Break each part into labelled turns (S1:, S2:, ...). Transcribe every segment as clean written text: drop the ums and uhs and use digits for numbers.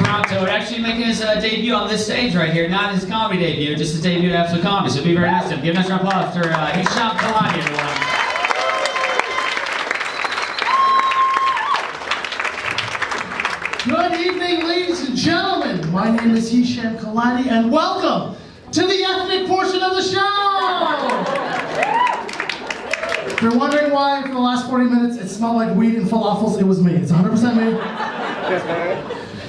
S1: Toronto, and actually making his debut on this stage right here. Not his comedy debut, just his debut at Absolute Comedy. So be very nice to him. Give a nice round of applause for Hisham Kelati, everyone.
S2: Good evening, ladies and gentlemen. My name is Hisham Kelati, and welcome to the ethnic portion of the show. If you're wondering why for the last 40 minutes it smelled like weed and falafels, it was me. It's 100% me.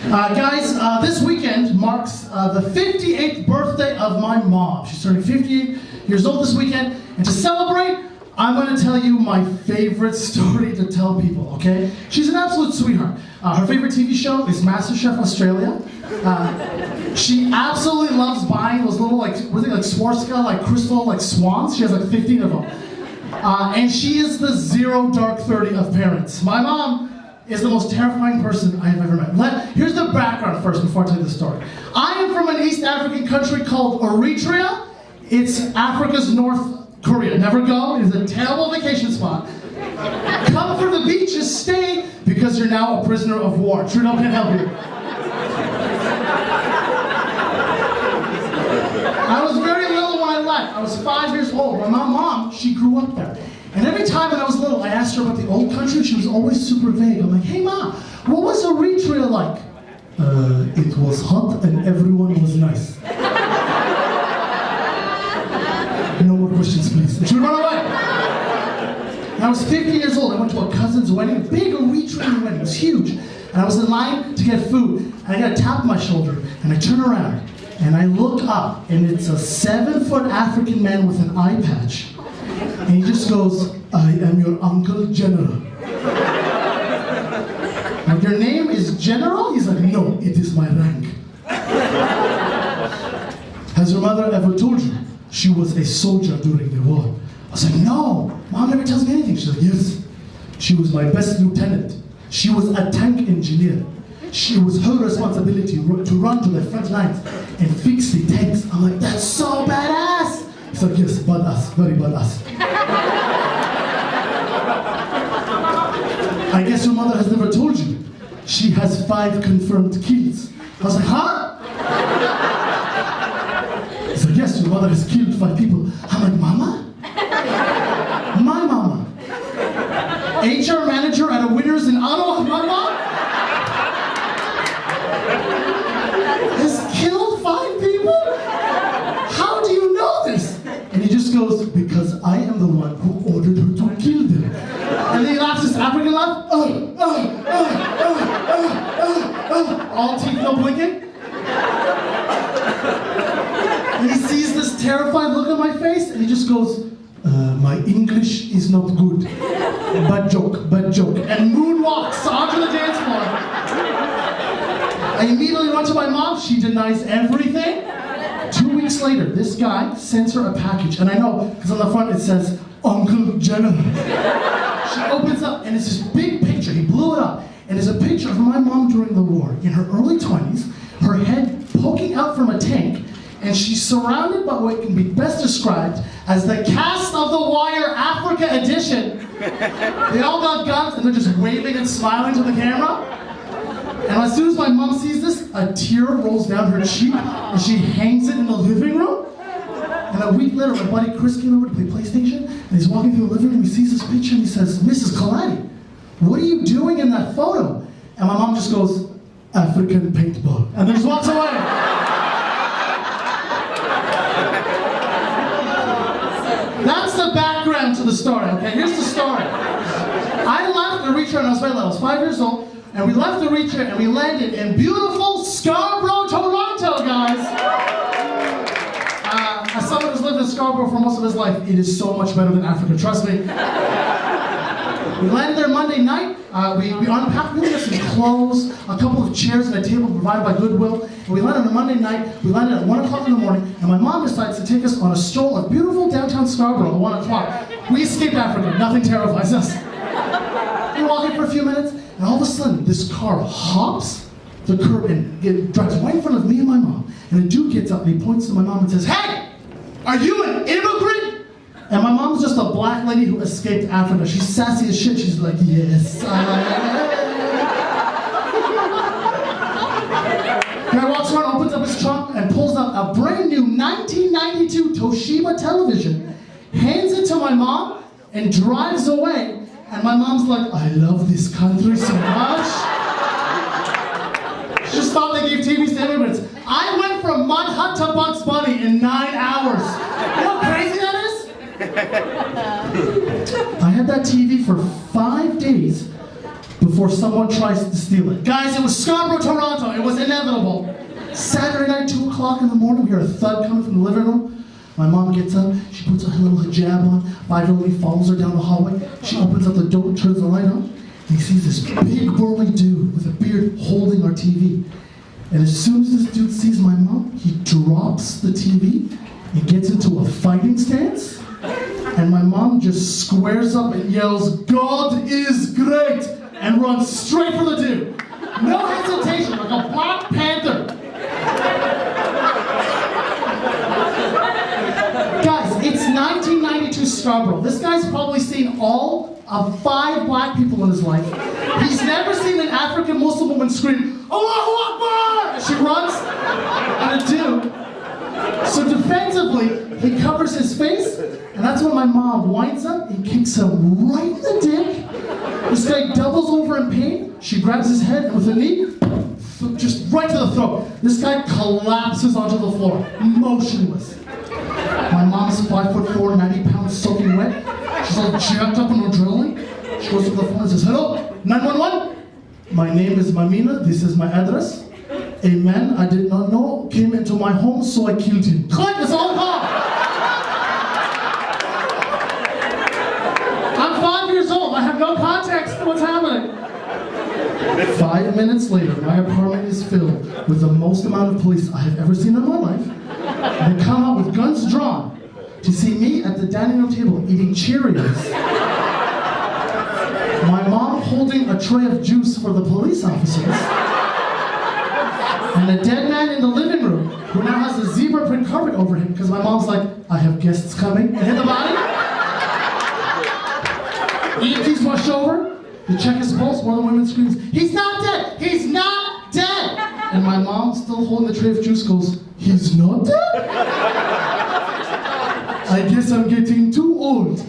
S2: Guys, this weekend marks the 58th birthday of my mom. She's turning 58 years old this weekend, and to celebrate, I'm going to tell you my favorite story to tell people, okay? She's an absolute sweetheart. Her favorite TV show is MasterChef Australia. She absolutely loves buying those little, like Swarovski, like crystal, like swans. She has like 15 of them. And she is the zero dark 30 of parents. My mom is the most terrifying person I have ever met. Here's the background first before I tell you the story. I am from an East African country called Eritrea. It's Africa's North Korea. Never go. It is a terrible vacation spot. Come for the beaches, stay, because you're now a prisoner of war. Trudeau can't help you. I was very little when I left. I was 5 years old. My mom, she grew up there. And every time when I was little, I asked her about the old country. She was always super vague. I'm like, hey, Ma, what was Eritrea like? It was hot and everyone was nice. No more questions, please. And she would run away. And I was 15 years old. I went to a cousin's wedding, a big Eritrean wedding. It was huge. And I was in line to get food. And I got a tap on my shoulder. And I turn around. And I look up. And it's a 7-foot African man with an eye patch. And he just goes, I am your Uncle General. Like, your name is General? He's like, no, it is my rank. Has your mother ever told you she was a soldier during the war? I was like, no, Mom never tells me anything. She's like, yes, she was my best lieutenant. She was a tank engineer. It was her responsibility to run to the front lines and fix the tanks. I'm like, that's so badass. He's like, yes, badass, very badass. I guess your mother has never told you she has 5 confirmed kills. I was like, huh? He's like, yes, your mother has killed 5 people. I'm like, Mama? My mama? HR manager at a Winners in Ottawa? My mom? Has killed 5 people? How do you know this? And he just goes, because I am the one who ordered her to kill them. And then he laughs this African laugh. All teeth no blinking. And he sees this terrified look on my face, and he just goes, my English is not good. Bad joke, and moonwalks onto the dance floor. I immediately run to my mom. She denies everything. 2 weeks later, this guy sends her a package, and I know, because on the front it says, Uncle General. She opens up, and it's this big picture. He blew it up, and it's a picture of my mom during the war, in her early 20s, her head poking out from a tank, and she's surrounded by what can be best described as the cast of The Wire Africa edition. They all got guns, and they're just waving and smiling to the camera. And as soon as my mom sees this, a tear rolls down her cheek, and she hangs it in the living room. And a week later, my buddy Chris came over to play PlayStation, and he's walking through the living room, he sees this picture, and he says, Mrs. Kelati, what are you doing in that photo? And my mom just goes, African paintball. And then just walks away. That's the background to the story, okay? Here's the story. I left Eritrea when I was very little. I was 5 years old, and we left Eritrea and we landed in beautiful Scarborough, Toronto, guys. As someone who's lived in Scarborough for most of his life, it is so much better than Africa, trust me. We landed there Monday night. We unpacked, we got some clothes, a couple of chairs and a table provided by Goodwill. And we landed on a Monday night. We landed at 1 o'clock in the morning, and my mom decides to take us on a stroll of beautiful downtown Scarborough at 1 o'clock. We escaped Africa. Nothing terrifies us. We're walking for a few minutes, and all of a sudden, this car hops the curb and it drives right in front of me and my mom. And a dude gets up and he points to my mom and says, hey, are you an immigrant? And my mom's just a black lady who escaped Africa. She's sassy as shit. She's like, yes, I am. a brand new 1992 Toshiba television, hands it to my mom, and drives away. And my mom's like, I love this country so much. She just thought they gave TVs to immigrants. I went from Mud Hut to Bugs Bunny in 9 hours. You know how crazy that is? I had that TV for 5 days before someone tries to steal it. Guys, it was Scarborough, Toronto. It was inevitable. Saturday night, 2 o'clock in the morning, we hear a thud coming from the living room. My mom gets up, she puts her little hijab on, violently follows her down the hallway. She opens up the door, turns the light on, and he sees this big burly dude with a beard holding our TV. And as soon as this dude sees my mom, he drops the TV and gets into a fighting stance. And my mom just squares up and yells, God is great, and runs straight for the dude. No hesitation, like a Black Panther. Guys, it's 1992 Scarborough. This guy's probably seen all of 5 black people in his life. He's never seen an African Muslim woman scream, Allahu Akbar! As she runs at a dude. So defensively, he covers his face, and that's when my mom winds up and kicks him right in the dick. This guy doubles over in pain. She grabs his head with a knee, just right to the throat. This guy collapses onto the floor, motionless. My mom's 5'4", 90 pounds soaking wet. She's all jacked up on adrenaline. She goes to the phone and says, hello, 911? My name is Mamina, this is my address. A man I did not know came into my home, so I killed him. Click, that's all I'm. I'm 5 years old, I have no context to what's happening. 5 minutes later, my apartment is filled with the most amount of police I have ever seen in my life. They come out with guns drawn to see me at the dining room table eating Cheerios. My mom holding a tray of juice for the police officers. And a dead man in the living room who now has a zebra print carpet over him because my mom's like, I have guests coming, and hit the body. EMTs rush over, they check his pulse, one of the women screams, he's not dead, he's not dead! And my mom, still holding the tray of juice, goes, he's not dead? I guess I'm getting too old.